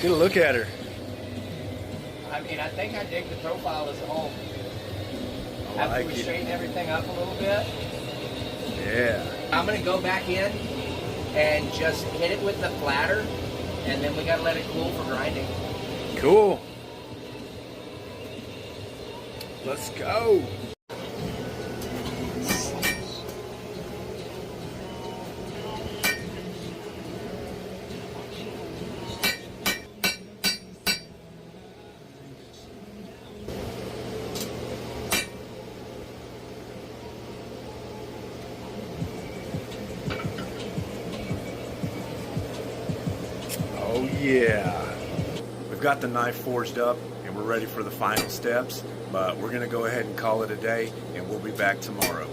Get a look at her. I mean, I think I dig the profile as a whole. I After like we it. straighten everything up a little bit, Yeah. I'm gonna go back in and just hit it with the flatter, and then we gotta let it cool for grinding. Cool. Let's go. Oh yeah. We've got the knife forged up and we're ready for the final steps, but we're gonna go ahead and call it a day and we'll be back tomorrow.